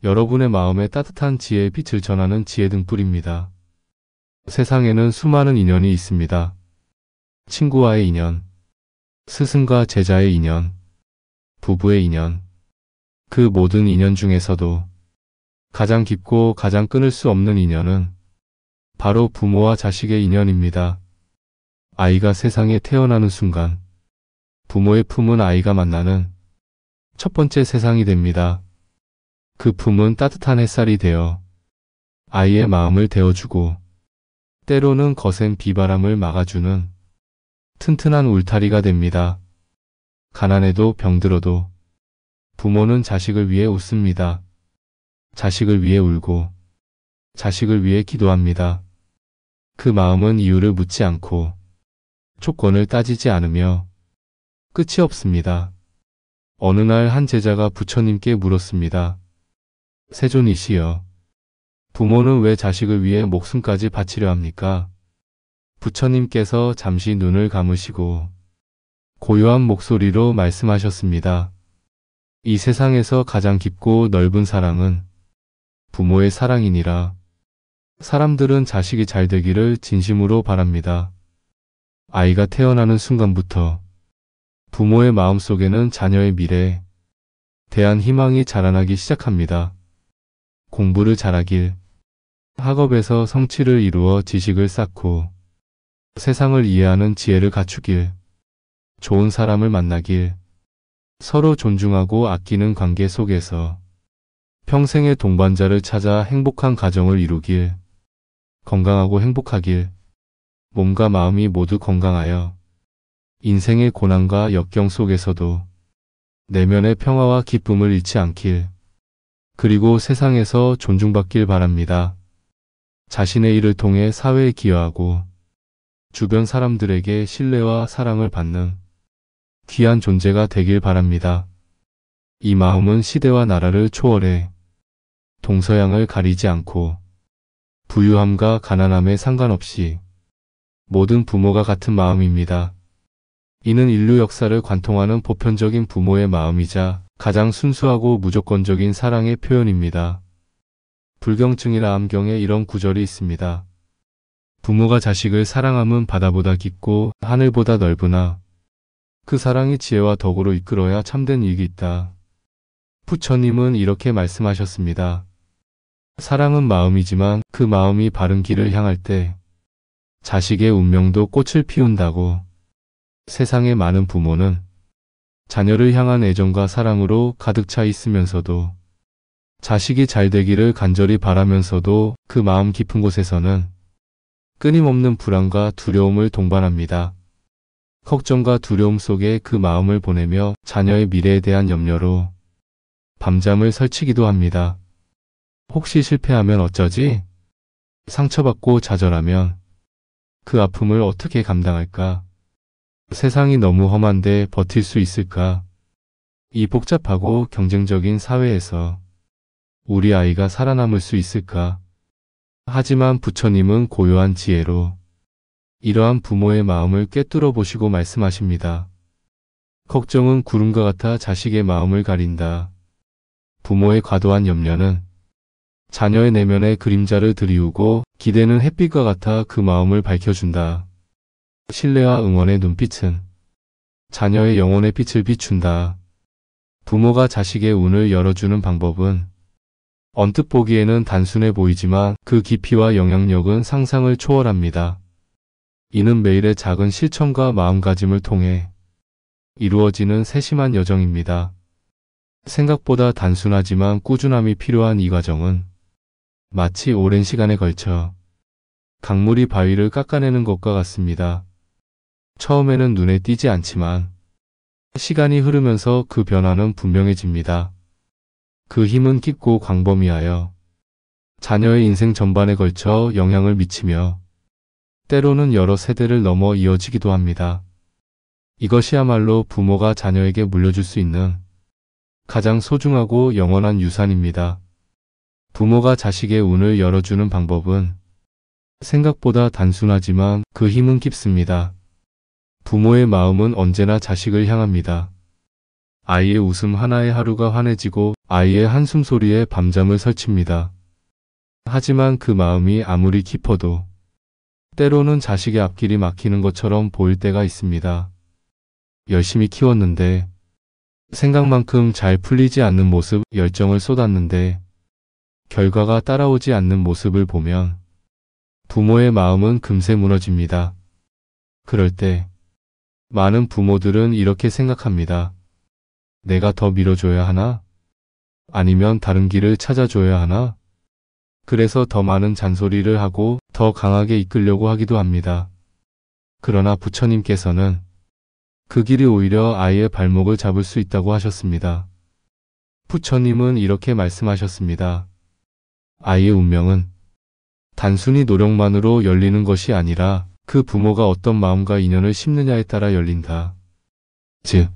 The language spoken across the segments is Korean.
여러분의 마음에 따뜻한 지혜의 빛을 전하는 지혜 등불입니다. 세상에는 수많은 인연이 있습니다. 친구와의 인연, 스승과 제자의 인연, 부부의 인연. 그 모든 인연 중에서도 가장 깊고 가장 끊을 수 없는 인연은 바로 부모와 자식의 인연입니다. 아이가 세상에 태어나는 순간 부모의 품은 아이가 만나는 첫 번째 세상이 됩니다. 그 품은 따뜻한 햇살이 되어 아이의 마음을 데워주고 때로는 거센 비바람을 막아주는 튼튼한 울타리가 됩니다. 가난해도 병들어도 부모는 자식을 위해 웃습니다. 자식을 위해 울고 자식을 위해 기도합니다. 그 마음은 이유를 묻지 않고 조건을 따지지 않으며 끝이 없습니다. 어느 날 한 제자가 부처님께 물었습니다. 세존이시여, 부모는 왜 자식을 위해 목숨까지 바치려 합니까? 부처님께서 잠시 눈을 감으시고 고요한 목소리로 말씀하셨습니다. 이 세상에서 가장 깊고 넓은 사랑은 부모의 사랑이니라. 사람들은 자식이 잘 되기를 진심으로 바랍니다. 아이가 태어나는 순간부터 부모의 마음속에는 자녀의 미래에 대한 희망이 자라나기 시작합니다. 공부를 잘하길, 학업에서 성취를 이루어 지식을 쌓고 세상을 이해하는 지혜를 갖추길, 좋은 사람을 만나길, 서로 존중하고 아끼는 관계 속에서 평생의 동반자를 찾아 행복한 가정을 이루길, 건강하고 행복하길, 몸과 마음이 모두 건강하여 인생의 고난과 역경 속에서도 내면의 평화와 기쁨을 잃지 않길, 그리고 세상에서 존중받길 바랍니다. 자신의 일을 통해 사회에 기여하고 주변 사람들에게 신뢰와 사랑을 받는 귀한 존재가 되길 바랍니다. 이 마음은 시대와 나라를 초월해 동서양을 가리지 않고 부유함과 가난함에 상관없이 모든 부모가 같은 마음입니다. 이는 인류 역사를 관통하는 보편적인 부모의 마음이자 가장 순수하고 무조건적인 사랑의 표현입니다. 불경증이나 암경에 이런 구절이 있습니다. 부모가 자식을 사랑함은 바다보다 깊고 하늘보다 넓으나 그 사랑이 지혜와 덕으로 이끌어야 참된 이익이 있다. 부처님은 이렇게 말씀하셨습니다. 사랑은 마음이지만 그 마음이 바른 길을 향할 때 자식의 운명도 꽃을 피운다고. 세상의 많은 부모는 자녀를 향한 애정과 사랑으로 가득 차 있으면서도 자식이 잘 되기를 간절히 바라면서도 그 마음 깊은 곳에서는 끊임없는 불안과 두려움을 동반합니다. 걱정과 두려움 속에 그 마음을 보내며 자녀의 미래에 대한 염려로 밤잠을 설치기도 합니다. 혹시 실패하면 어쩌지? 상처받고 좌절하면 그 아픔을 어떻게 감당할까? 세상이 너무 험한데 버틸 수 있을까? 이 복잡하고 경쟁적인 사회에서 우리 아이가 살아남을 수 있을까? 하지만 부처님은 고요한 지혜로 이러한 부모의 마음을 꿰뚫어 보시고 말씀하십니다. 걱정은 구름과 같아 자식의 마음을 가린다. 부모의 과도한 염려는 자녀의 내면의 그림자를 드리우고 기대는 햇빛과 같아 그 마음을 밝혀준다. 신뢰와 응원의 눈빛은 자녀의 영혼의 빛을 비춘다. 부모가 자식의 운을 열어주는 방법은 언뜻 보기에는 단순해 보이지만 그 깊이와 영향력은 상상을 초월합니다. 이는 매일의 작은 실천과 마음가짐을 통해 이루어지는 세심한 여정입니다. 생각보다 단순하지만 꾸준함이 필요한 이 과정은 마치 오랜 시간에 걸쳐 강물이 바위를 깎아내는 것과 같습니다. 처음에는 눈에 띄지 않지만 시간이 흐르면서 그 변화는 분명해집니다. 그 힘은 깊고 광범위하여 자녀의 인생 전반에 걸쳐 영향을 미치며 때로는 여러 세대를 넘어 이어지기도 합니다. 이것이야말로 부모가 자녀에게 물려줄 수 있는 가장 소중하고 영원한 유산입니다. 부모가 자식의 운을 열어주는 방법은 생각보다 단순하지만 그 힘은 깊습니다. 부모의 마음은 언제나 자식을 향합니다. 아이의 웃음 하나에 하루가 환해지고 아이의 한숨 소리에 밤잠을 설칩니다. 하지만 그 마음이 아무리 깊어도 때로는 자식의 앞길이 막히는 것처럼 보일 때가 있습니다. 열심히 키웠는데 생각만큼 잘 풀리지 않는 모습, 열정을 쏟았는데 결과가 따라오지 않는 모습을 보면 부모의 마음은 금세 무너집니다. 그럴 때 많은 부모들은 이렇게 생각합니다. 내가 더 밀어줘야 하나? 아니면 다른 길을 찾아줘야 하나? 그래서 더 많은 잔소리를 하고 더 강하게 이끌려고 하기도 합니다. 그러나 부처님께서는 그 길이 오히려 아이의 발목을 잡을 수 있다고 하셨습니다. 부처님은 이렇게 말씀하셨습니다. 아이의 운명은 단순히 노력만으로 열리는 것이 아니라 그 부모가 어떤 마음과 인연을 심느냐에 따라 열린다. 즉,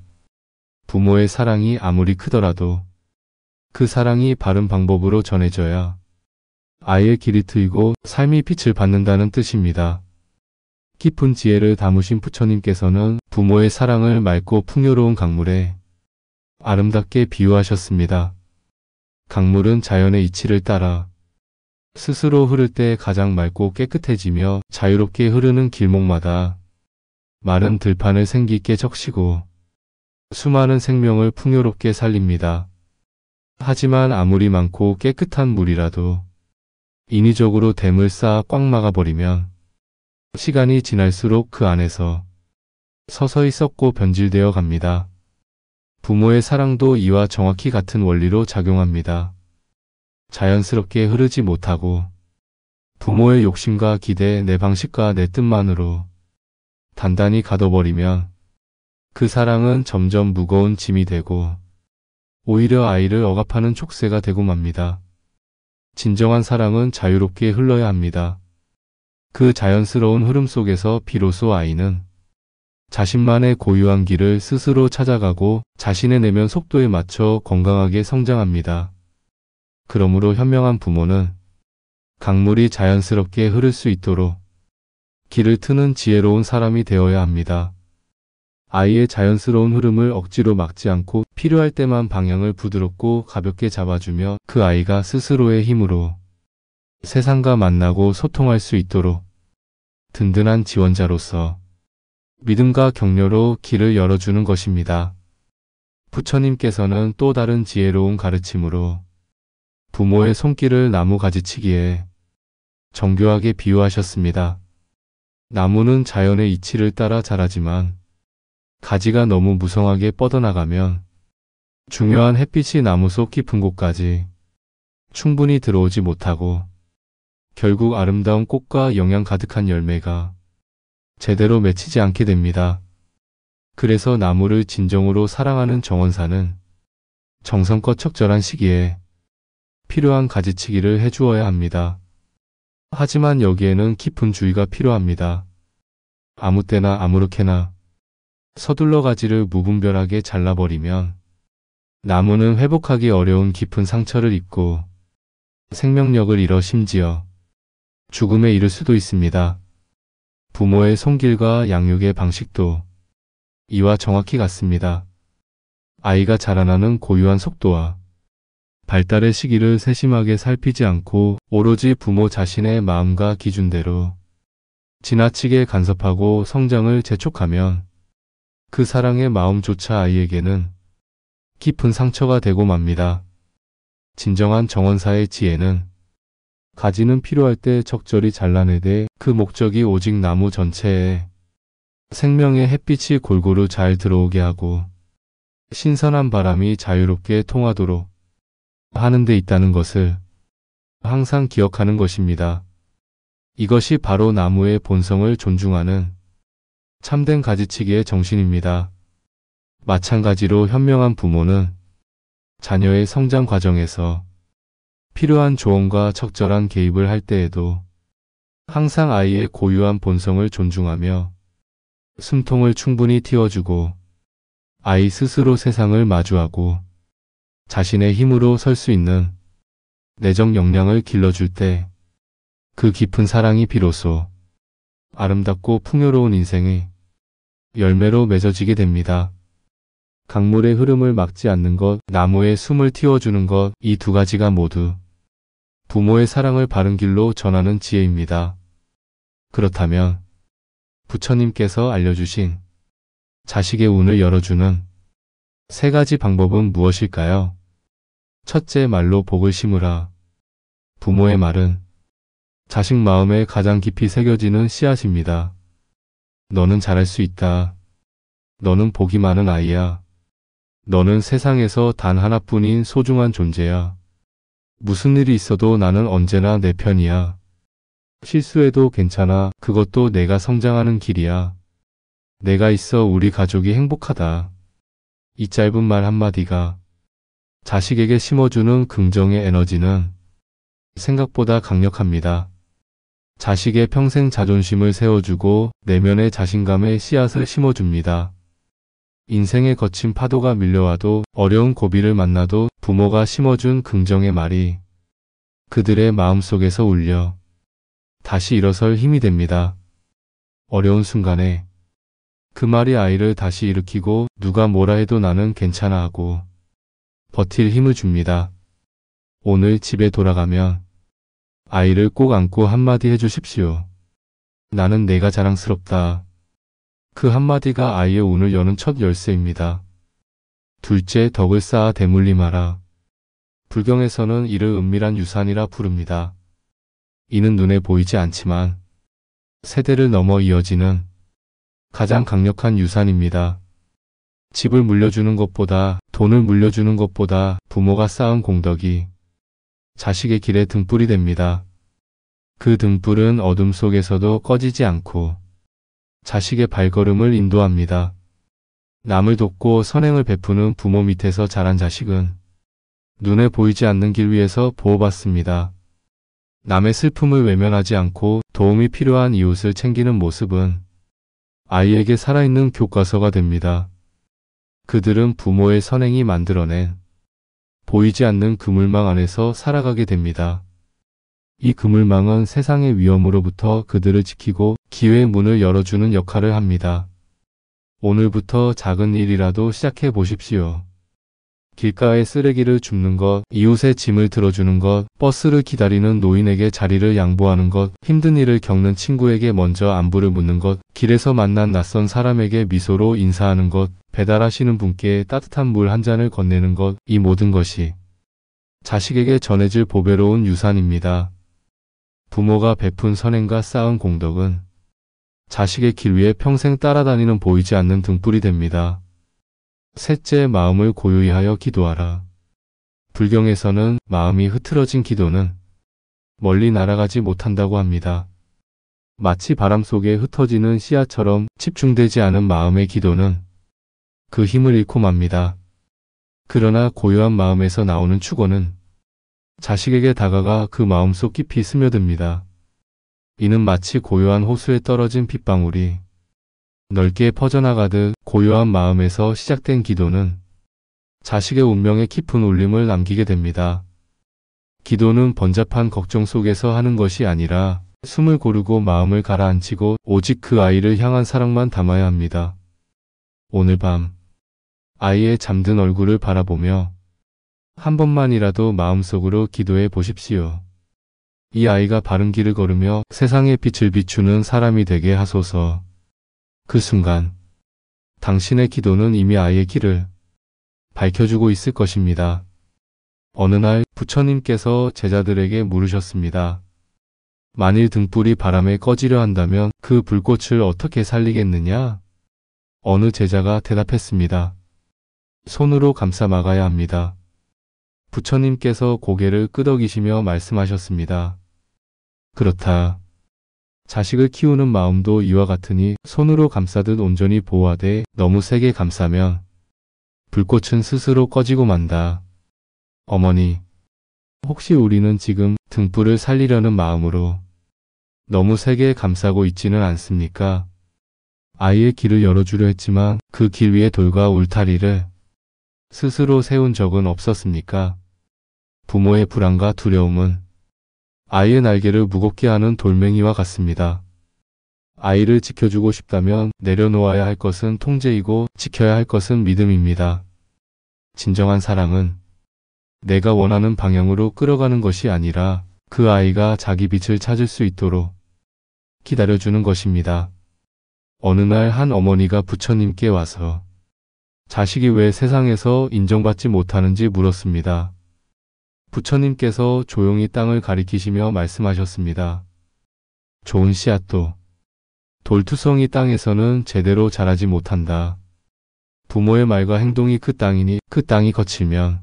부모의 사랑이 아무리 크더라도 그 사랑이 바른 방법으로 전해져야 아이의 길이 트이고 삶이 빛을 받는다는 뜻입니다. 깊은 지혜를 담으신 부처님께서는 부모의 사랑을 맑고 풍요로운 강물에 아름답게 비유하셨습니다. 강물은 자연의 이치를 따라 스스로 흐를 때 가장 맑고 깨끗해지며 자유롭게 흐르는 길목마다 마른 들판을 생기있게 적시고 수많은 생명을 풍요롭게 살립니다. 하지만 아무리 많고 깨끗한 물이라도 인위적으로 댐을 쌓아 꽉 막아버리면 시간이 지날수록 그 안에서 서서히 썩고 변질되어 갑니다. 부모의 사랑도 이와 정확히 같은 원리로 작용합니다. 자연스럽게 흐르지 못하고 부모의 욕심과 기대, 내 방식과 내 뜻만으로 단단히 가둬버리면 그 사랑은 점점 무거운 짐이 되고 오히려 아이를 억압하는 촉새가 되고 맙니다. 진정한 사랑은 자유롭게 흘러야 합니다. 그 자연스러운 흐름 속에서 비로소 아이는 자신만의 고유한 길을 스스로 찾아가고 자신의 내면 속도에 맞춰 건강하게 성장합니다. 그러므로 현명한 부모는 강물이 자연스럽게 흐를 수 있도록 길을 트는 지혜로운 사람이 되어야 합니다. 아이의 자연스러운 흐름을 억지로 막지 않고 필요할 때만 방향을 부드럽고 가볍게 잡아주며 그 아이가 스스로의 힘으로 세상과 만나고 소통할 수 있도록 든든한 지원자로서 믿음과 격려로 길을 열어주는 것입니다. 부처님께서는 또 다른 지혜로운 가르침으로 부모의 손길을 나무 가지치기에 정교하게 비유하셨습니다. 나무는 자연의 이치를 따라 자라지만 가지가 너무 무성하게 뻗어나가면 중요한 햇빛이 나무 속 깊은 곳까지 충분히 들어오지 못하고 결국 아름다운 꽃과 영양 가득한 열매가 제대로 맺히지 않게 됩니다. 그래서 나무를 진정으로 사랑하는 정원사는 정성껏 적절한 시기에 필요한 가지치기를 해주어야 합니다. 하지만 여기에는 깊은 주의가 필요합니다. 아무 때나 아무렇게나 서둘러 가지를 무분별하게 잘라버리면 나무는 회복하기 어려운 깊은 상처를 입고 생명력을 잃어 심지어 죽음에 이를 수도 있습니다. 부모의 손길과 양육의 방식도 이와 정확히 같습니다. 아이가 자라나는 고유한 속도와 발달의 시기를 세심하게 살피지 않고 오로지 부모 자신의 마음과 기준대로 지나치게 간섭하고 성장을 재촉하면 그 사랑의 마음조차 아이에게는 깊은 상처가 되고 맙니다. 진정한 정원사의 지혜는 가지는 필요할 때 적절히 잘라내되 그 목적이 오직 나무 전체에 생명의 햇빛이 골고루 잘 들어오게 하고 신선한 바람이 자유롭게 통하도록 하는 데 있다는 것을 항상 기억하는 것입니다. 이것이 바로 나무의 본성을 존중하는 참된 가지치기의 정신입니다. 마찬가지로 현명한 부모는 자녀의 성장 과정에서 필요한 조언과 적절한 개입을 할 때에도 항상 아이의 고유한 본성을 존중하며 숨통을 충분히 틔워주고 아이 스스로 세상을 마주하고 자신의 힘으로 설 수 있는 내적 역량을 길러줄 때 그 깊은 사랑이 비로소 아름답고 풍요로운 인생의 열매로 맺어지게 됩니다. 강물의 흐름을 막지 않는 것, 나무에 숨을 틔워주는 것, 이 두 가지가 모두 부모의 사랑을 바른 길로 전하는 지혜입니다. 그렇다면 부처님께서 알려주신 자식의 운을 열어주는 세 가지 방법은 무엇일까요? 첫째, 말로 복을 심으라. 부모의 말은 자식 마음에 가장 깊이 새겨지는 씨앗입니다. 너는 잘할 수 있다. 너는 복이 많은 아이야. 너는 세상에서 단 하나뿐인 소중한 존재야. 무슨 일이 있어도 나는 언제나 내 편이야. 실수해도 괜찮아. 그것도 내가 성장하는 길이야. 내가 있어 우리 가족이 행복하다. 이 짧은 말 한마디가 자식에게 심어주는 긍정의 에너지는 생각보다 강력합니다. 자식의 평생 자존심을 세워주고 내면의 자신감의 씨앗을 심어줍니다. 인생의 거친 파도가 밀려와도 어려운 고비를 만나도 부모가 심어준 긍정의 말이 그들의 마음속에서 울려 다시 일어설 힘이 됩니다. 어려운 순간에 그 말이 아이를 다시 일으키고 누가 뭐라 해도 나는 괜찮아 하고 버틸 힘을 줍니다. 오늘 집에 돌아가면 아이를 꼭 안고 한마디 해주십시오. 나는 내가 자랑스럽다. 그 한마디가 아이의 운을 여는 첫 열쇠입니다. 둘째, 덕을 쌓아 대물림하라. 불경에서는 이를 은밀한 유산이라 부릅니다. 이는 눈에 보이지 않지만 세대를 넘어 이어지는 가장 강력한 유산입니다. 집을 물려주는 것보다, 돈을 물려주는 것보다 부모가 쌓은 공덕이 자식의 길에 등불이 됩니다. 그 등불은 어둠 속에서도 꺼지지 않고 자식의 발걸음을 인도합니다. 남을 돕고 선행을 베푸는 부모 밑에서 자란 자식은 눈에 보이지 않는 길 위에서 보호받습니다. 남의 슬픔을 외면하지 않고 도움이 필요한 이웃을 챙기는 모습은 아이에게 살아있는 교과서가 됩니다. 그들은 부모의 선행이 만들어낸 보이지 않는 그물망 안에서 살아가게 됩니다. 이 그물망은 세상의 위험으로부터 그들을 지키고 기회의 문을 열어주는 역할을 합니다. 오늘부터 작은 일이라도 시작해 보십시오. 길가에 쓰레기를 줍는 것, 이웃의 짐을 들어주는 것, 버스를 기다리는 노인에게 자리를 양보하는 것, 힘든 일을 겪는 친구에게 먼저 안부를 묻는 것, 길에서 만난 낯선 사람에게 미소로 인사하는 것, 배달하시는 분께 따뜻한 물 한 잔을 건네는 것, 이 모든 것이 자식에게 전해질 보배로운 유산입니다. 부모가 베푼 선행과 쌓은 공덕은 자식의 길 위에 평생 따라다니는 보이지 않는 등불이 됩니다. 셋째, 마음을 고요히 하여 기도하라. 불경에서는 마음이 흐트러진 기도는 멀리 날아가지 못한다고 합니다. 마치 바람 속에 흩어지는 씨앗처럼 집중되지 않은 마음의 기도는 그 힘을 잃고 맙니다. 그러나 고요한 마음에서 나오는 축원은 자식에게 다가가 그 마음속 깊이 스며듭니다. 이는 마치 고요한 호수에 떨어진 빗방울이 넓게 퍼져나가듯 고요한 마음에서 시작된 기도는 자식의 운명에 깊은 울림을 남기게 됩니다. 기도는 번잡한 걱정 속에서 하는 것이 아니라 숨을 고르고 마음을 가라앉히고 오직 그 아이를 향한 사랑만 담아야 합니다. 오늘 밤 아이의 잠든 얼굴을 바라보며 한 번만이라도 마음속으로 기도해 보십시오. 이 아이가 바른 길을 걸으며 세상의 빛을 비추는 사람이 되게 하소서. 그 순간 당신의 기도는 이미 아이의 길을 밝혀주고 있을 것입니다. 어느 날 부처님께서 제자들에게 물으셨습니다. 만일 등불이 바람에 꺼지려 한다면 그 불꽃을 어떻게 살리겠느냐? 어느 제자가 대답했습니다. 손으로 감싸 막아야 합니다. 부처님께서 고개를 끄덕이시며 말씀하셨습니다. 그렇다. 자식을 키우는 마음도 이와 같으니 손으로 감싸듯 온전히 보호하되 너무 세게 감싸면 불꽃은 스스로 꺼지고 만다. 어머니, 혹시 우리는 지금 등불을 살리려는 마음으로 너무 세게 감싸고 있지는 않습니까? 아이의 길을 열어주려 했지만 그 길 위에 돌과 울타리를 스스로 세운 적은 없었습니까? 부모의 불안과 두려움은 아이의 날개를 무겁게 하는 돌멩이와 같습니다. 아이를 지켜주고 싶다면 내려놓아야 할 것은 통제이고 지켜야 할 것은 믿음입니다. 진정한 사랑은 내가 원하는 방향으로 끌어가는 것이 아니라 그 아이가 자기 빛을 찾을 수 있도록 기다려주는 것입니다. 어느 날 한 어머니가 부처님께 와서 자식이 왜 세상에서 인정받지 못하는지 물었습니다. 부처님께서 조용히 땅을 가리키시며 말씀하셨습니다. 좋은 씨앗도 돌투성이 땅에서는 제대로 자라지 못한다. 부모의 말과 행동이 그 땅이니 그 땅이 거칠면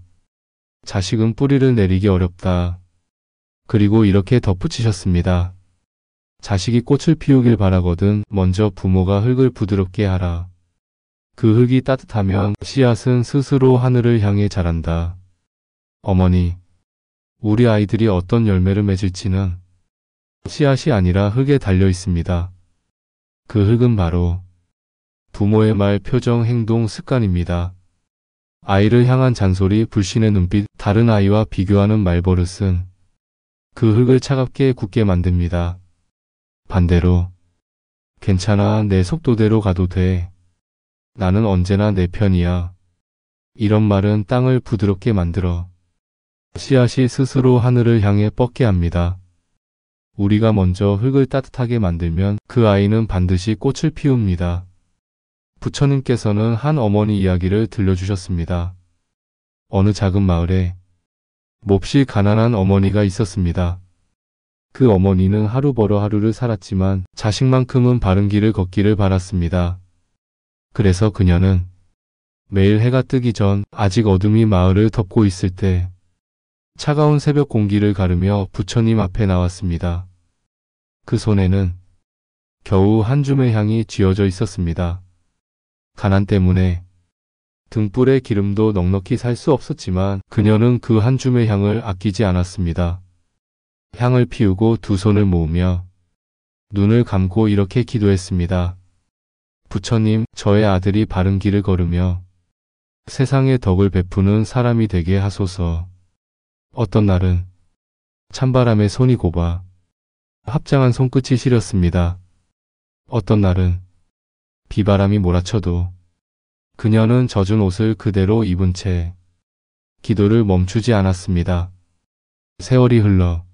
자식은 뿌리를 내리기 어렵다. 그리고 이렇게 덧붙이셨습니다. 자식이 꽃을 피우길 바라거든 먼저 부모가 흙을 부드럽게 하라. 그 흙이 따뜻하면 씨앗은 스스로 하늘을 향해 자란다. 어머니, 우리 아이들이 어떤 열매를 맺을지는 씨앗이 아니라 흙에 달려 있습니다. 그 흙은 바로 부모의 말, 표정, 행동, 습관입니다. 아이를 향한 잔소리, 불신의 눈빛, 다른 아이와 비교하는 말버릇은 그 흙을 차갑게 굳게 만듭니다. 반대로 괜찮아, 내 속도대로 가도 돼. 나는 언제나 내 편이야. 이런 말은 땅을 부드럽게 만들어 씨앗이 스스로 하늘을 향해 뻗게 합니다. 우리가 먼저 흙을 따뜻하게 만들면 그 아이는 반드시 꽃을 피웁니다. 부처님께서는 한 어머니 이야기를 들려주셨습니다. 어느 작은 마을에 몹시 가난한 어머니가 있었습니다. 그 어머니는 하루 벌어 하루를 살았지만 자식만큼은 바른 길을 걷기를 바랐습니다. 그래서 그녀는 매일 해가 뜨기 전 아직 어둠이 마을을 덮고 있을 때 차가운 새벽 공기를 가르며 부처님 앞에 나왔습니다. 그 손에는 겨우 한 줌의 향이 쥐어져 있었습니다. 가난 때문에 등불에 기름도 넉넉히 살 수 없었지만 그녀는 그 한 줌의 향을 아끼지 않았습니다. 향을 피우고 두 손을 모으며 눈을 감고 이렇게 기도했습니다. 부처님, 저의 아들이 바른 길을 걸으며 세상에 덕을 베푸는 사람이 되게 하소서. 어떤 날은 찬바람에 손이 곱아 합장한 손끝이 시렸습니다. 어떤 날은 비바람이 몰아쳐도 그녀는 젖은 옷을 그대로 입은 채 기도를 멈추지 않았습니다. 세월이 흘러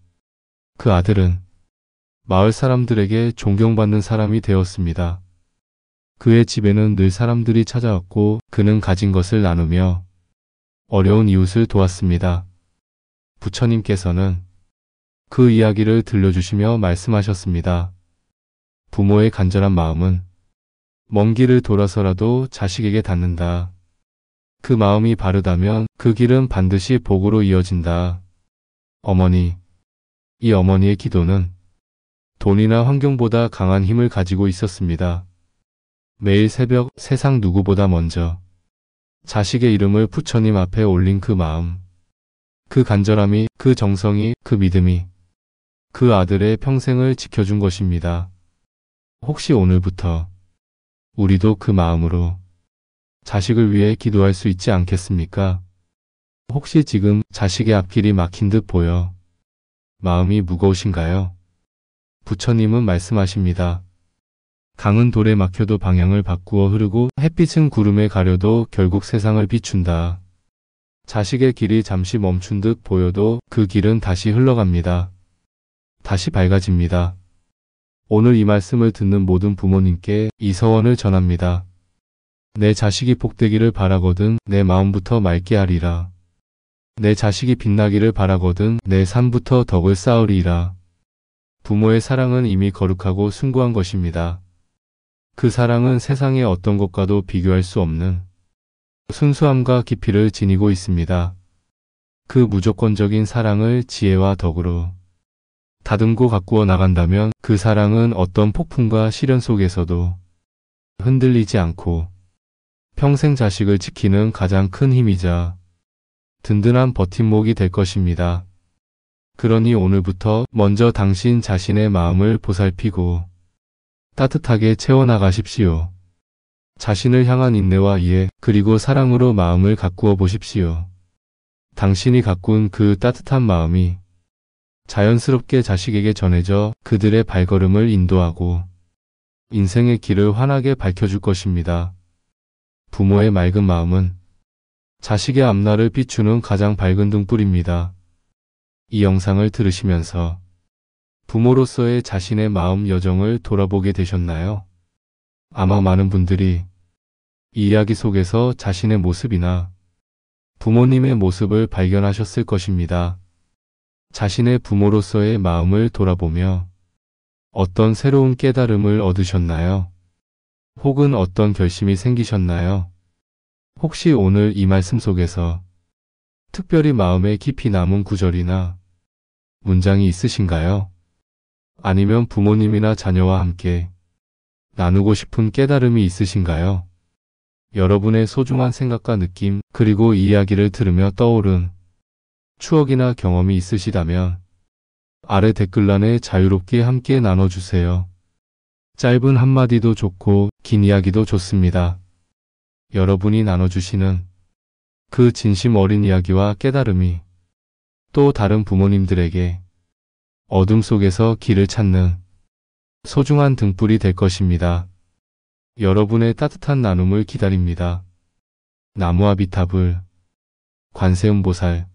그 아들은 마을 사람들에게 존경받는 사람이 되었습니다. 그의 집에는 늘 사람들이 찾아왔고 그는 가진 것을 나누며 어려운 이웃을 도왔습니다. 부처님께서는 그 이야기를 들려주시며 말씀하셨습니다. 부모의 간절한 마음은 먼 길을 돌아서라도 자식에게 닿는다. 그 마음이 바르다면 그 길은 반드시 복으로 이어진다. 어머니, 이 어머니의 기도는 돈이나 환경보다 강한 힘을 가지고 있었습니다. 매일 새벽 세상 누구보다 먼저 자식의 이름을 부처님 앞에 올린 그 마음, 그 간절함이, 그 정성이, 그 믿음이 그 아들의 평생을 지켜준 것입니다. 혹시 오늘부터 우리도 그 마음으로 자식을 위해 기도할 수 있지 않겠습니까? 혹시 지금 자식의 앞길이 막힌 듯 보여 마음이 무거우신가요? 부처님은 말씀하십니다. 강은 돌에 막혀도 방향을 바꾸어 흐르고 햇빛은 구름에 가려도 결국 세상을 비춘다. 자식의 길이 잠시 멈춘 듯 보여도 그 길은 다시 흘러갑니다. 다시 밝아집니다. 오늘 이 말씀을 듣는 모든 부모님께 이 서원을 전합니다. 내 자식이 복되기를 바라거든 내 마음부터 맑게 하리라. 내 자식이 빛나기를 바라거든 내 삶부터 덕을 쌓으리라. 부모의 사랑은 이미 거룩하고 숭고한 것입니다. 그 사랑은 세상의 어떤 것과도 비교할 수 없는 순수함과 깊이를 지니고 있습니다. 그 무조건적인 사랑을 지혜와 덕으로 다듬고 가꾸어 나간다면 그 사랑은 어떤 폭풍과 시련 속에서도 흔들리지 않고 평생 자식을 지키는 가장 큰 힘이자 든든한 버팀목이 될 것입니다. 그러니 오늘부터 먼저 당신 자신의 마음을 보살피고 따뜻하게 채워나가십시오. 자신을 향한 인내와 이해 그리고 사랑으로 마음을 가꾸어 보십시오. 당신이 가꾼 그 따뜻한 마음이 자연스럽게 자식에게 전해져 그들의 발걸음을 인도하고 인생의 길을 환하게 밝혀줄 것입니다. 부모의 맑은 마음은 자식의 앞날을 비추는 가장 밝은 등불입니다. 이 영상을 들으시면서 부모로서의 자신의 마음 여정을 돌아보게 되셨나요? 아마 많은 분들이 이 이야기 속에서 자신의 모습이나 부모님의 모습을 발견하셨을 것입니다. 자신의 부모로서의 마음을 돌아보며 어떤 새로운 깨달음을 얻으셨나요? 혹은 어떤 결심이 생기셨나요? 혹시 오늘 이 말씀 속에서 특별히 마음에 깊이 남은 구절이나 문장이 있으신가요? 아니면 부모님이나 자녀와 함께 나누고 싶은 깨달음이 있으신가요? 여러분의 소중한 생각과 느낌, 그리고 이 이야기를 들으며 떠오른 추억이나 경험이 있으시다면 아래 댓글란에 자유롭게 함께 나눠주세요. 짧은 한마디도 좋고 긴 이야기도 좋습니다. 여러분이 나눠주시는 그 진심 어린 이야기와 깨달음이 또 다른 부모님들에게 어둠 속에서 길을 찾는 소중한 등불이 될 것입니다. 여러분의 따뜻한 나눔을 기다립니다. 나무아비타불 관세음보살